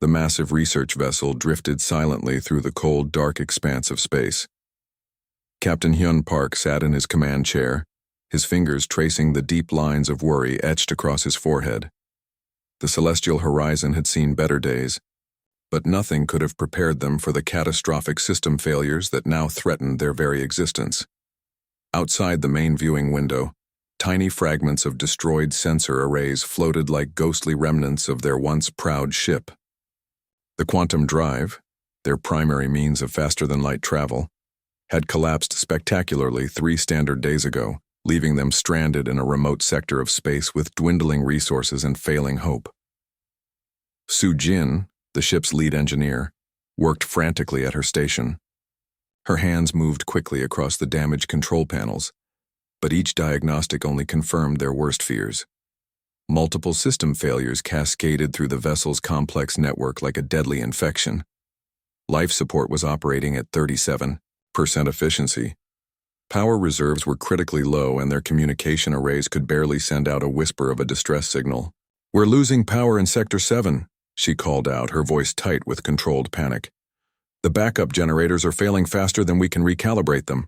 The massive research vessel drifted silently through the cold, dark expanse of space. Captain Hyun Park sat in his command chair, his fingers tracing the deep lines of worry etched across his forehead. The celestial horizon had seen better days, but nothing could have prepared them for the catastrophic system failures that now threatened their very existence. Outside the main viewing window, tiny fragments of destroyed sensor arrays floated like ghostly remnants of their once proud ship. The quantum drive, their primary means of faster-than-light travel, had collapsed spectacularly 3 standard days ago, leaving them stranded in a remote sector of space with dwindling resources and failing hope. Soo Jin, the ship's lead engineer, worked frantically at her station. Her hands moved quickly across the damaged control panels, but each diagnostic only confirmed their worst fears. Multiple system failures cascaded through the vessel's complex network like a deadly infection. Life support was operating at 37% efficiency. Power reserves were critically low and their communication arrays could barely send out a whisper of a distress signal. "We're losing power in Sector 7, she called out, her voice tight with controlled panic. "The backup generators are failing faster than we can recalibrate them."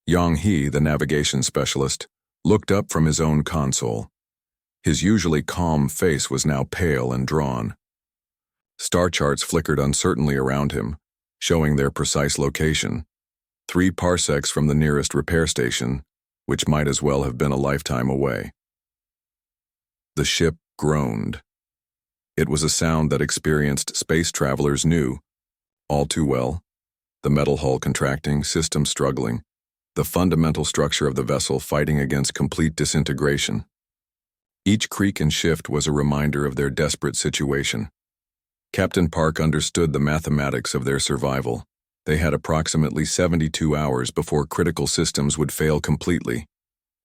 Yang He, the navigation specialist, looked up from his own console. His usually calm face was now pale and drawn. Star charts flickered uncertainly around him, showing their precise location. 3 parsecs from the nearest repair station, which might as well have been a lifetime away. The ship groaned. It was a sound that experienced space travelers knew all too well. The metal hull contracting, systems struggling, the fundamental structure of the vessel fighting against complete disintegration. Each creak and shift was a reminder of their desperate situation. Captain Park understood the mathematics of their survival. They had approximately 72 hours before critical systems would fail completely.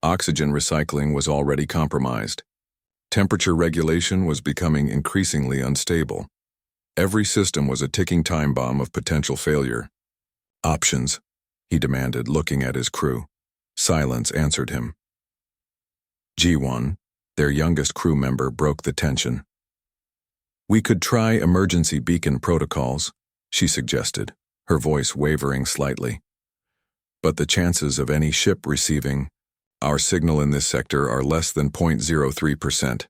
Oxygen recycling was already compromised. Temperature regulation was becoming increasingly unstable. Every system was a ticking time bomb of potential failure. "Options," he demanded, looking at his crew. Silence answered him. G1, their youngest crew member, broke the tension. "We could try emergency beacon protocols," she suggested, her voice wavering slightly. "But the chances of any ship receiving our signal in this sector are less than 0.03%.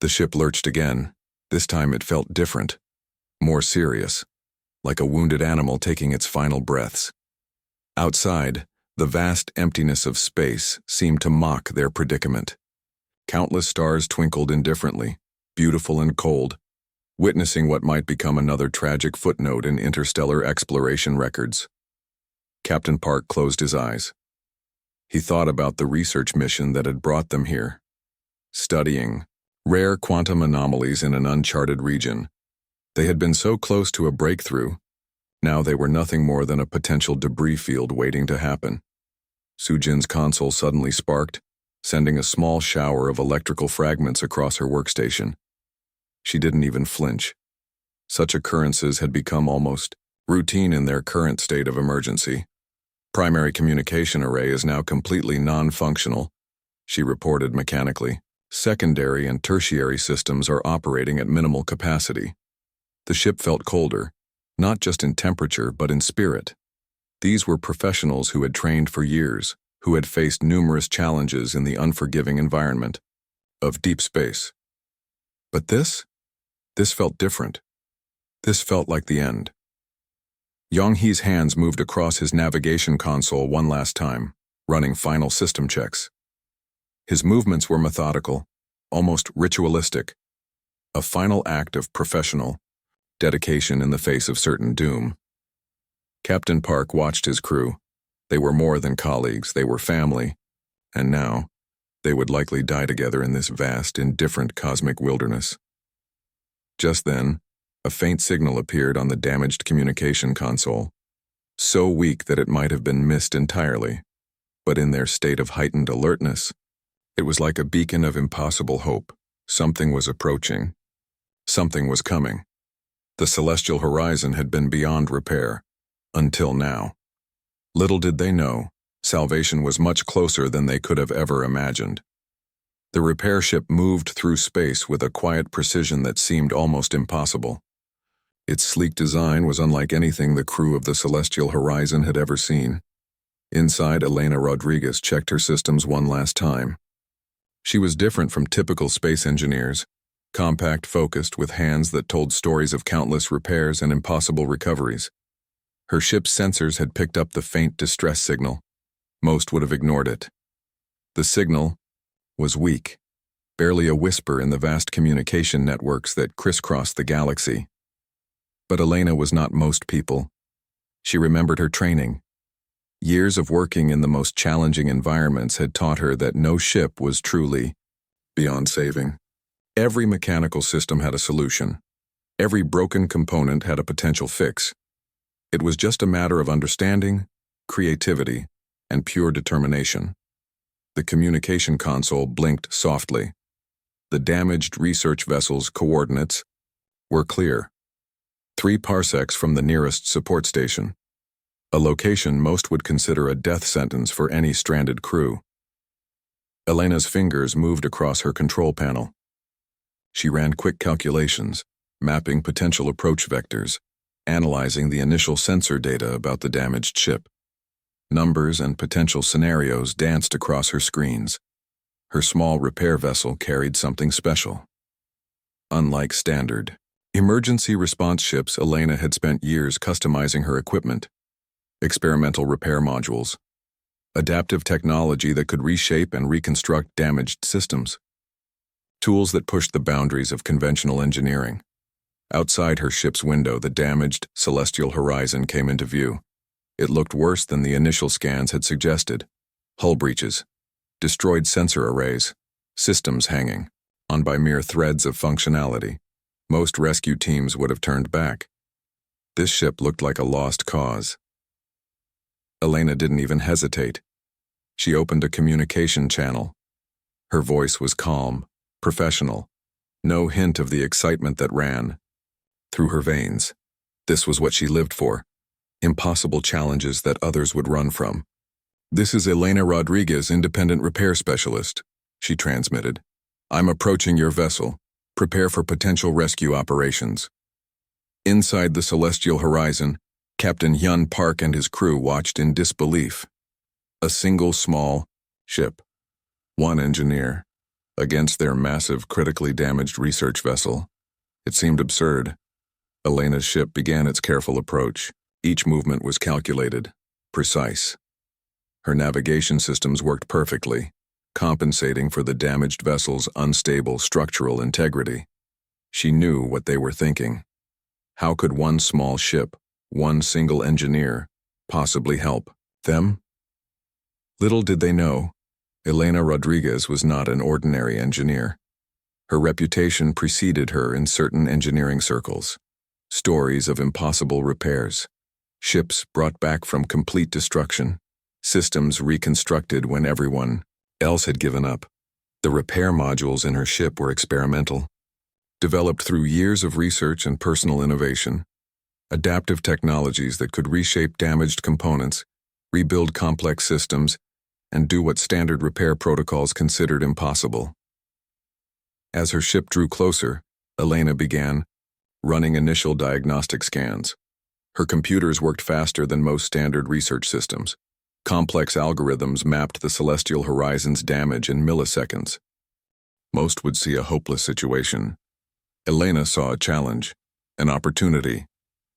The ship lurched again. This time it felt different, more serious, like a wounded animal taking its final breaths. Outside, the vast emptiness of space seemed to mock their predicament. Countless stars twinkled indifferently, beautiful and cold, witnessing what might become another tragic footnote in interstellar exploration records. Captain Park closed his eyes. He thought about the research mission that had brought them here. Studying rare quantum anomalies in an uncharted region. They had been so close to a breakthrough. Now they were nothing more than a potential debris field waiting to happen. Soo-Jin's console suddenly sparked, sending a small shower of electrical fragments across her workstation. She didn't even flinch. Such occurrences had become almost routine in their current state of emergency. "Primary communication array is now completely non-functional," she reported mechanically. "Secondary and tertiary systems are operating at minimal capacity." The ship felt colder, not just in temperature but in spirit. These were professionals who had trained for years, who had faced numerous challenges in the unforgiving environment of deep space. But this felt different. This felt like the end. Yang He's hands moved across his navigation console one last time, running final system checks. His movements were methodical, almost ritualistic, a final act of professional dedication in the face of certain doom. Captain Park watched his crew. They were more than colleagues, they were family, and now they would likely die together in this vast, indifferent cosmic wilderness. Just then, a faint signal appeared on the damaged communication console, so weak that it might have been missed entirely, but in their state of heightened alertness, it was like a beacon of impossible hope. Something was approaching. Something was coming. The celestial horizon had been beyond repair, until now. Little did they know, salvation was much closer than they could have ever imagined. The repair ship moved through space with a quiet precision that seemed almost impossible. Its sleek design was unlike anything the crew of the Celestial Horizon had ever seen. Inside, Elena Rodriguez checked her systems one last time. She was different from typical space engineers, compact, focused, with hands that told stories of countless repairs and impossible recoveries. Her ship's sensors had picked up the faint distress signal. Most would have ignored it. The signal was weak, barely a whisper in the vast communication networks that crisscrossed the galaxy. But Elena was not most people. She remembered her training. Years of working in the most challenging environments had taught her that no ship was truly beyond saving. Every mechanical system had a solution. Every broken component had a potential fix. It was just a matter of understanding, creativity, and pure determination. The communication console blinked softly. The damaged research vessel's coordinates were clear. 3 parsecs from the nearest support station. A location most would consider a death sentence for any stranded crew. Elena's fingers moved across her control panel. She ran quick calculations, mapping potential approach vectors, analyzing the initial sensor data about the damaged ship. Numbers and potential scenarios danced across her screens. Her small repair vessel carried something special. Unlike standard emergency response ships, Elena had spent years customizing her equipment. Experimental repair modules, adaptive technology that could reshape and reconstruct damaged systems, tools that pushed the boundaries of conventional engineering. Outside her ship's window, the damaged Celestial Horizon came into view. It looked worse than the initial scans had suggested. Hull breaches, destroyed sensor arrays, systems hanging on by mere threads of functionality. Most rescue teams would have turned back. This ship looked like a lost cause. Elena didn't even hesitate. She opened a communication channel. Her voice was calm, professional, no hint of the excitement that ran through her veins. This was what she lived for. Impossible challenges that others would run from. "This is Elena Rodriguez, independent repair specialist," she transmitted. "I'm approaching your vessel. Prepare for potential rescue operations." Inside the Celestial Horizon, Captain Hyun Park and his crew watched in disbelief. A single small ship, 1 engineer, against their massive, critically damaged research vessel. It seemed absurd. Elena's ship began its careful approach. Each movement was calculated, precise. Her navigation systems worked perfectly, compensating for the damaged vessel's unstable structural integrity. She knew what they were thinking. How could one small ship, one single engineer, possibly help them? Little did they know, Elena Rodriguez was not an ordinary engineer. Her reputation preceded her in certain engineering circles. Stories of impossible repairs, ships brought back from complete destruction, systems reconstructed when everyone else had given up. The repair modules in her ship were experimental, developed through years of research and personal innovation. Adaptive technologies that could reshape damaged components, rebuild complex systems, and do what standard repair protocols considered impossible. As her ship drew closer, Elena began running initial diagnostic scans. Her computers worked faster than most standard research systems. Complex algorithms mapped the Celestial Horizon's damage in milliseconds. Most would see a hopeless situation. Elena saw a challenge, an opportunity.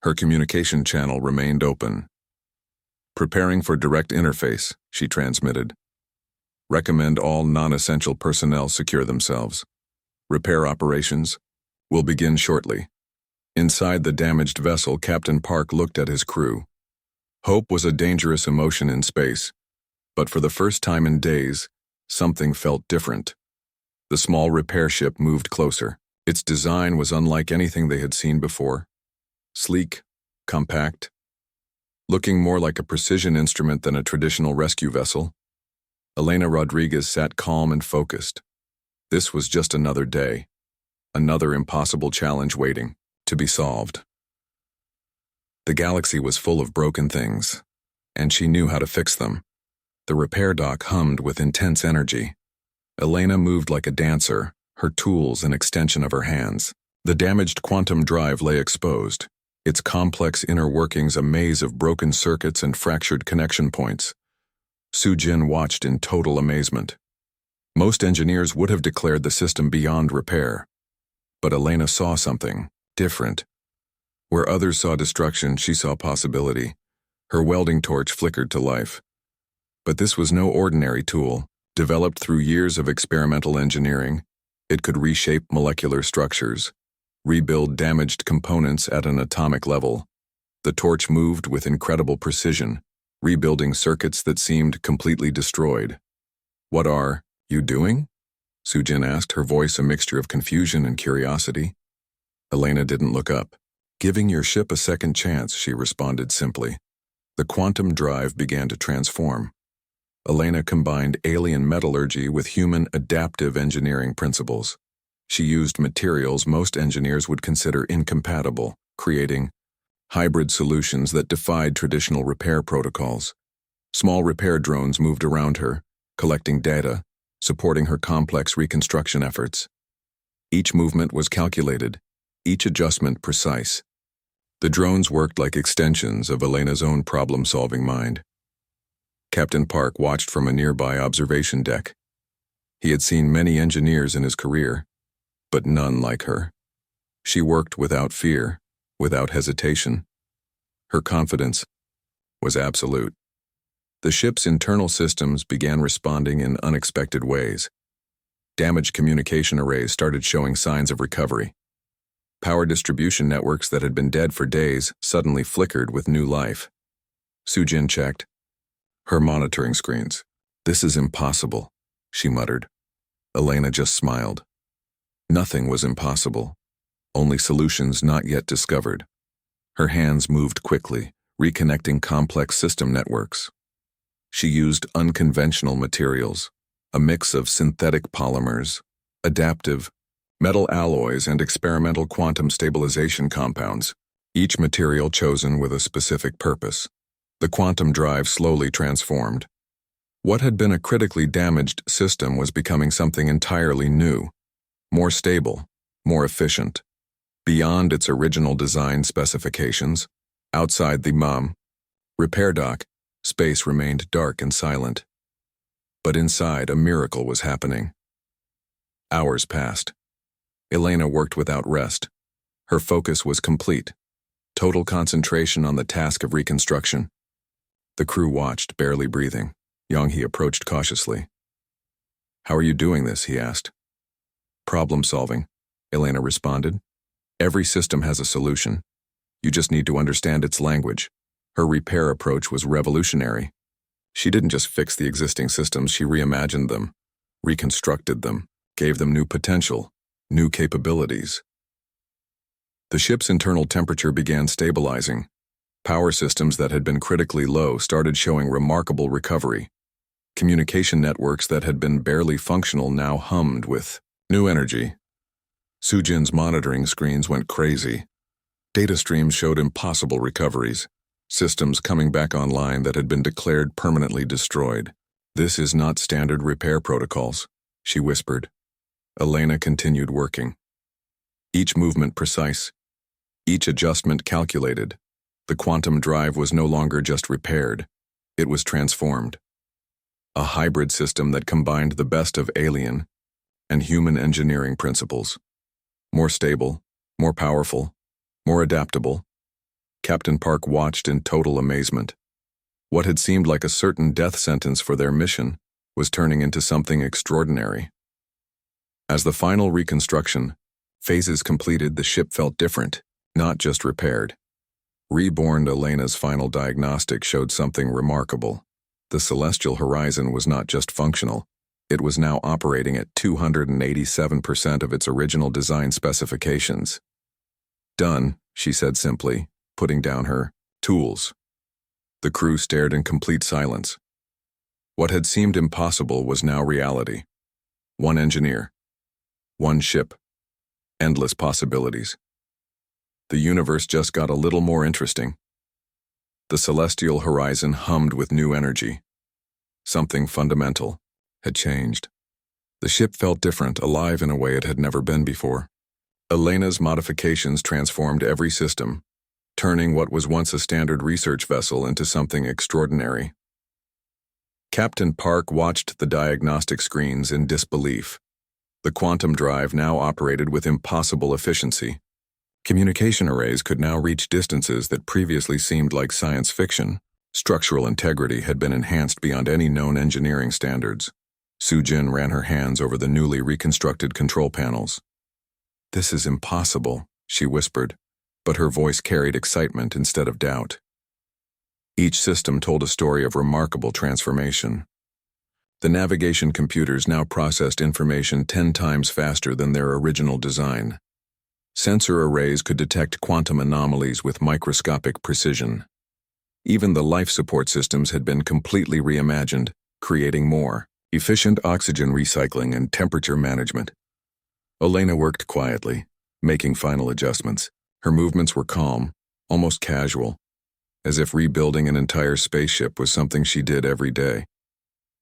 Her communication channel remained open. "Preparing for direct interface," she transmitted. "Recommend all non-essential personnel secure themselves. Repair operations will begin shortly." Inside the damaged vessel, Captain Park looked at his crew. Hope was a dangerous emotion in space, but for the first time in days, something felt different. The small repair ship moved closer. Its design was unlike anything they had seen before. Sleek, compact, looking more like a precision instrument than a traditional rescue vessel. Elena Rodriguez sat calm and focused. This was just another day, another impossible challenge waiting to be solved. The galaxy was full of broken things, and she knew how to fix them. The repair dock hummed with intense energy. Elena moved like a dancer, her tools an extension of her hands. The damaged quantum drive lay exposed, its complex inner workings a maze of broken circuits and fractured connection points. Su-Jin watched in total amazement. Most engineers would have declared the system beyond repair. But Elena saw something different. Where others saw destruction, she saw possibility. Her welding torch flickered to life. But this was no ordinary tool. Developed through years of experimental engineering, it could reshape molecular structures, rebuild damaged components at an atomic level. The torch moved with incredible precision, rebuilding circuits that seemed completely destroyed. "What are you doing?" Su-Jin asked, her voice a mixture of confusion and curiosity. Elena didn't look up. "Giving your ship a second chance," she responded simply. The quantum drive began to transform. Elena combined alien metallurgy with human adaptive engineering principles. She used materials most engineers would consider incompatible, creating hybrid solutions that defied traditional repair protocols. Small repair drones moved around her, collecting data, supporting her complex reconstruction efforts. Each movement was calculated, each adjustment precise. The drones worked like extensions of Elena's own problem-solving mind. Captain Park watched from a nearby observation deck. He had seen many engineers in his career, but none like her. She worked without fear, without hesitation. Her confidence was absolute. The ship's internal systems began responding in unexpected ways. Damaged communication arrays started showing signs of recovery. Power distribution networks that had been dead for days suddenly flickered with new life. Su-Jin checked her monitoring screens. "This is impossible," she muttered. Elena just smiled. Nothing was impossible, only solutions not yet discovered. Her hands moved quickly, reconnecting complex system networks. She used unconventional materials, a mix of synthetic polymers, adaptive metal alloys, and experimental quantum stabilization compounds, each material chosen with a specific purpose. The quantum drive slowly transformed. What had been a critically damaged system was becoming something entirely new, more stable, more efficient. Beyond its original design specifications, outside the repair dock, space remained dark and silent. But inside, a miracle was happening. Hours passed. Elena worked without rest. Her focus was complete. Total concentration on the task of reconstruction. The crew watched, barely breathing. Yong-hee approached cautiously. "How are you doing this?" he asked. "Problem solving," Elena responded. "Every system has a solution. You just need to understand its language." Her repair approach was revolutionary. She didn't just fix the existing systems, she reimagined them, reconstructed them, gave them new potential, new capabilities. The ship's internal temperature began stabilizing. Power systems that had been critically low started showing remarkable recovery. Communication networks that had been barely functional now hummed with new energy. Su-Jin's monitoring screens went crazy. Data streams showed impossible recoveries, systems coming back online that had been declared permanently destroyed. "This is not standard repair protocols," she whispered. Elena continued working. Each movement precise, each adjustment calculated. The quantum drive was no longer just repaired, it was transformed. A hybrid system that combined the best of alien and human engineering principles. More stable, more powerful, more adaptable. Captain Park watched in total amazement. What had seemed like a certain death sentence for their mission was turning into something extraordinary. As the final reconstruction phases completed, the ship felt different, not just repaired. Reborn Elena's final diagnostic showed something remarkable. The celestial horizon was not just functional, it was now operating at 287% of its original design specifications. "Done," she said simply, putting down her tools. The crew stared in complete silence. What had seemed impossible was now reality. One engineer, one ship, endless possibilities. The universe just got a little more interesting. The celestial horizon hummed with new energy. Something fundamental had changed. The ship felt different, alive in a way it had never been before. Elena's modifications transformed every system, turning what was once a standard research vessel into something extraordinary. Captain Park watched the diagnostic screens in disbelief. The quantum drive now operated with impossible efficiency. Communication arrays could now reach distances that previously seemed like science fiction. Structural integrity had been enhanced beyond any known engineering standards. Sujin ran her hands over the newly reconstructed control panels. "This is impossible," she whispered, but her voice carried excitement instead of doubt. Each system told a story of remarkable transformation. The navigation computers now processed information 10 times faster than their original design. Sensor arrays could detect quantum anomalies with microscopic precision. Even the life support systems had been completely reimagined, creating more efficient oxygen recycling and temperature management. Elena worked quietly, making final adjustments. Her movements were calm, almost casual, as if rebuilding an entire spaceship was something she did every day.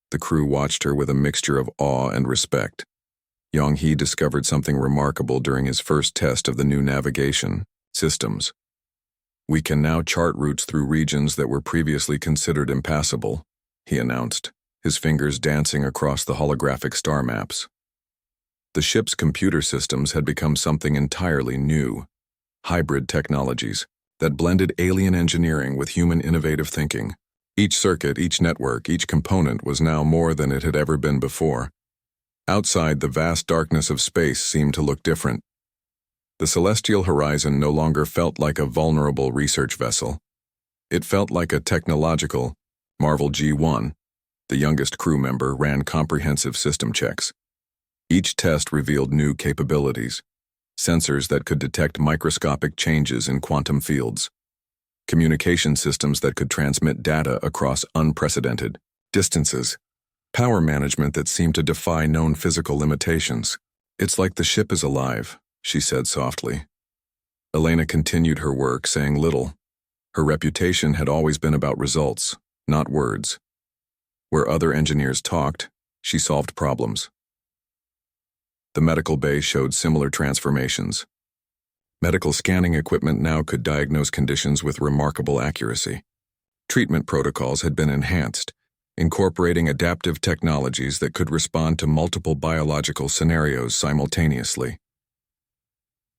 The crew watched her with a mixture of awe and respect. Yong-hee discovered something remarkable during his first test of the new navigation systems. "We can now chart routes through regions that were previously considered impassable," he announced, his fingers dancing across the holographic star maps. The ship's computer systems had become something entirely new, hybrid technologies that blended alien engineering with human innovative thinking. Each circuit, each network, each component was now more than it had ever been before. Outside, the vast darkness of space seemed to look different. The celestial horizon no longer felt like a vulnerable research vessel. It felt like a technological Marvel G1. The youngest crew member ran comprehensive system checks. Each test revealed new capabilities, sensors that could detect microscopic changes in quantum fields, communication systems that could transmit data across unprecedented distances, power management that seemed to defy known physical limitations. "It's like the ship is alive," she said softly. Elena continued her work, saying little. Her reputation had always been about results, not words. Where other engineers talked, she solved problems. The medical bay showed similar transformations. Medical scanning equipment now could diagnose conditions with remarkable accuracy. Treatment protocols had been enhanced, incorporating adaptive technologies that could respond to multiple biological scenarios simultaneously.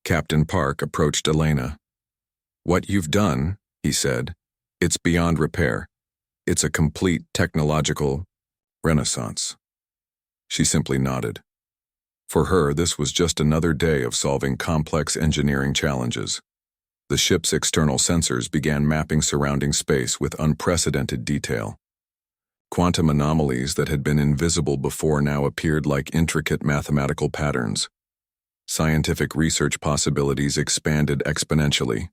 Captain Park approached Elena. "What you've done," he said, "it's beyond repair. It's a complete technological renaissance." She simply nodded. For her, this was just another day of solving complex engineering challenges. The ship's external sensors began mapping surrounding space with unprecedented detail. Quantum anomalies that had been invisible before now appeared like intricate mathematical patterns. Scientific research possibilities expanded exponentially.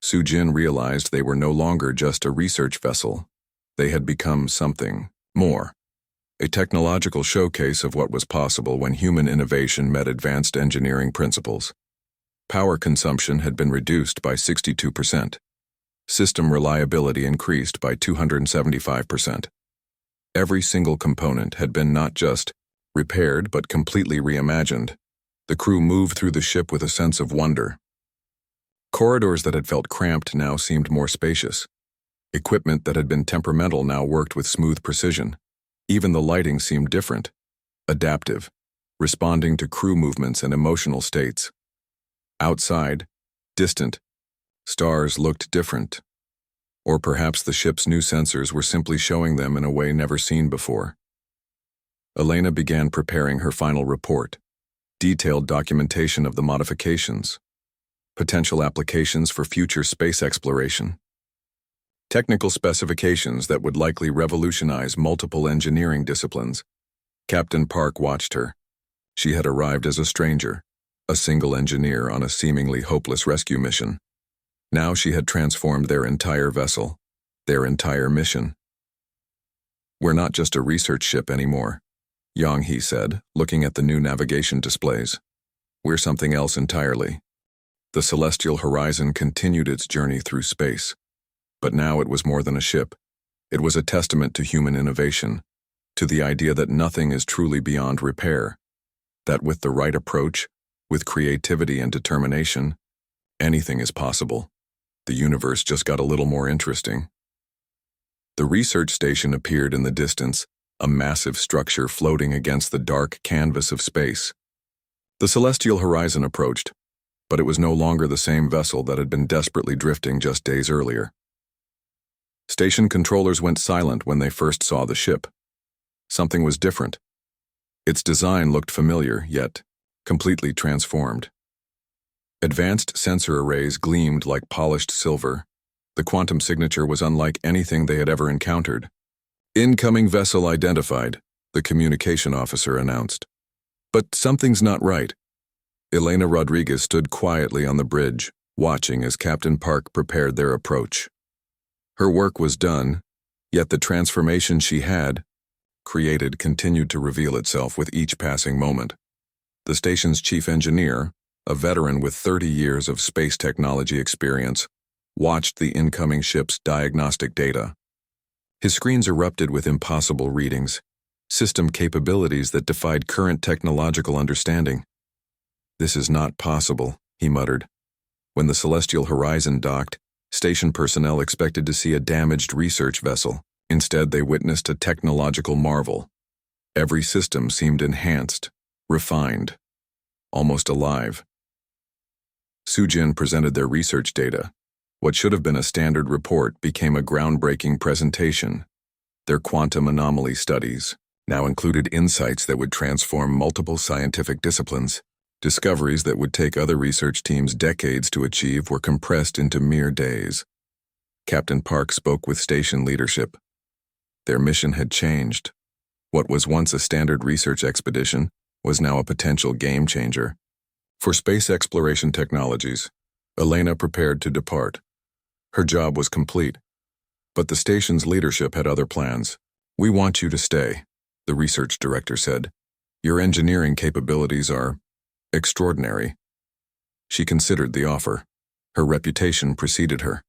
Sujin realized they were no longer just a research vessel. They had become something more. A technological showcase of what was possible when human innovation met advanced engineering principles. Power consumption had been reduced by 62%. System reliability increased by 275%. Every single component had been not just repaired but completely reimagined. The crew moved through the ship with a sense of wonder. Corridors that had felt cramped now seemed more spacious. Equipment that had been temperamental now worked with smooth precision. Even the lighting seemed different, adaptive, responding to crew movements and emotional states. Outside, distant, stars looked different. Or perhaps the ship's new sensors were simply showing them in a way never seen before. Elena began preparing her final report, detailed documentation of the modifications, potential applications for future space exploration, technical specifications that would likely revolutionize multiple engineering disciplines. Captain Park watched her. She had arrived as a stranger, a single engineer on a seemingly hopeless rescue mission. Now she had transformed their entire vessel, their entire mission. "We're not just a research ship anymore," Yong-hee said, looking at the new navigation displays. "We're something else entirely." The celestial horizon continued its journey through space. But now it was more than a ship. It was a testament to human innovation, to the idea that nothing is truly beyond repair, that with the right approach, with creativity and determination, anything is possible. The universe just got a little more interesting. The research station appeared in the distance, a massive structure floating against the dark canvas of space. The celestial horizon approached, but it was no longer the same vessel that had been desperately drifting just days earlier. Station controllers went silent when they first saw the ship. Something was different. Its design looked familiar, yet completely transformed. Advanced sensor arrays gleamed like polished silver. The quantum signature was unlike anything they had ever encountered. "Incoming vessel identified," the communication officer announced. "But something's not right." Elena Rodriguez stood quietly on the bridge, watching as Captain Park prepared their approach. Her work was done, yet the transformation she had created continued to reveal itself with each passing moment. The station's chief engineer, a veteran with 30 years of space technology experience, watched the incoming ship's diagnostic data. His screens erupted with impossible readings, system capabilities that defied current technological understanding. "This is not possible," he muttered. When the celestial horizon docked, station personnel expected to see a damaged research vessel. Instead, they witnessed a technological marvel. Every system seemed enhanced, refined, almost alive. Sujin presented their research data. What should have been a standard report became a groundbreaking presentation. Their quantum anomaly studies now included insights that would transform multiple scientific disciplines. Discoveries that would take other research teams decades to achieve were compressed into mere days. Captain Park spoke with station leadership. Their mission had changed. What was once a standard research expedition was now a potential game-changer. For space exploration technologies, Elena prepared to depart. Her job was complete, but the station's leadership had other plans. "We want you to stay," the research director said. "Your engineering capabilities are extraordinary." She considered the offer. Her reputation preceded her.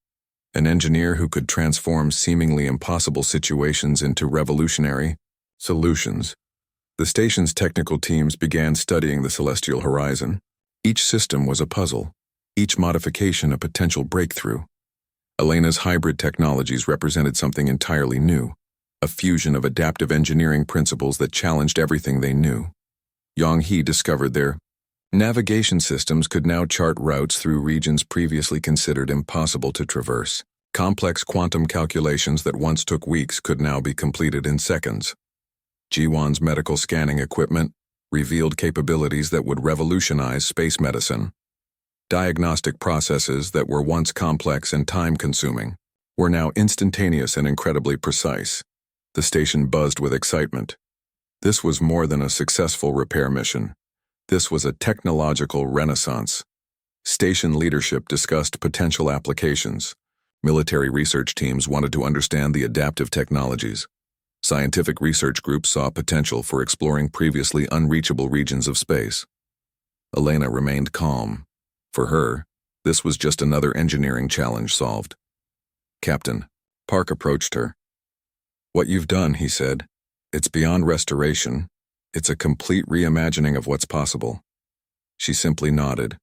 An engineer who could transform seemingly impossible situations into revolutionary solutions. The station's technical teams began studying the celestial horizon. Each system was a puzzle, each modification a potential breakthrough. Elena's hybrid technologies represented something entirely new, a fusion of adaptive engineering principles that challenged everything they knew. Yang He discovered their navigation systems could now chart routes through regions previously considered impossible to traverse. Complex quantum calculations that once took weeks could now be completed in seconds. Jiwan's medical scanning equipment revealed capabilities that would revolutionize space medicine. Diagnostic processes that were once complex and time-consuming were now instantaneous and incredibly precise. The station buzzed with excitement. This was more than a successful repair mission. This was a technological renaissance. Station leadership discussed potential applications. Military research teams wanted to understand the adaptive technologies. Scientific research groups saw potential for exploring previously unreachable regions of space. Elena remained calm. For her, this was just another engineering challenge solved. "Captain," Park approached her. "What you've done," he said, "it's beyond restoration. It's a complete reimagining of what's possible." She simply nodded.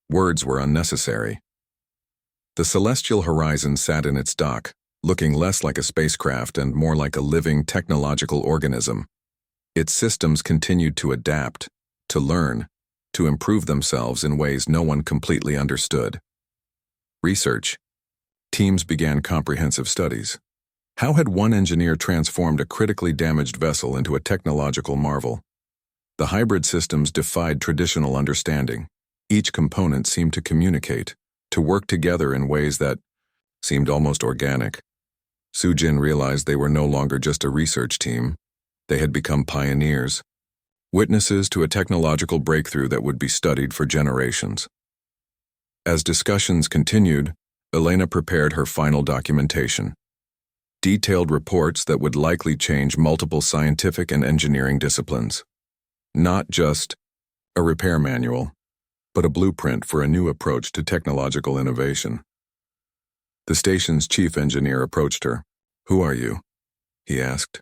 Words were unnecessary. The celestial horizon sat in its dock, looking less like a spacecraft and more like a living technological organism. Its systems continued to adapt, to learn, to improve themselves in ways no one completely understood. Research. Teams began comprehensive studies. How had one engineer transformed a critically damaged vessel into a technological marvel? The hybrid systems defied traditional understanding. Each component seemed to communicate, to work together in ways that seemed almost organic. Sujin realized they were no longer just a research team. They had become pioneers, witnesses to a technological breakthrough that would be studied for generations. As discussions continued, Elena prepared her final documentation. Detailed reports that would likely change multiple scientific and engineering disciplines. Not just a repair manual, but a blueprint for a new approach to technological innovation. The station's chief engineer approached her. "Who are you?" he asked.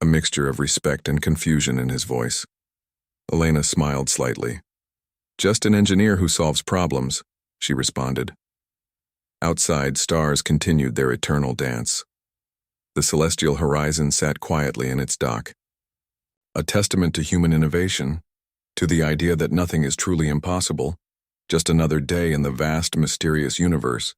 a mixture of respect and confusion in his voice. Elena smiled slightly. "Just an engineer who solves problems," she responded. Outside, stars continued their eternal dance. The celestial horizon sat quietly in its dock. A testament to human innovation, to the idea that nothing is truly impossible, just another day in the vast, mysterious universe,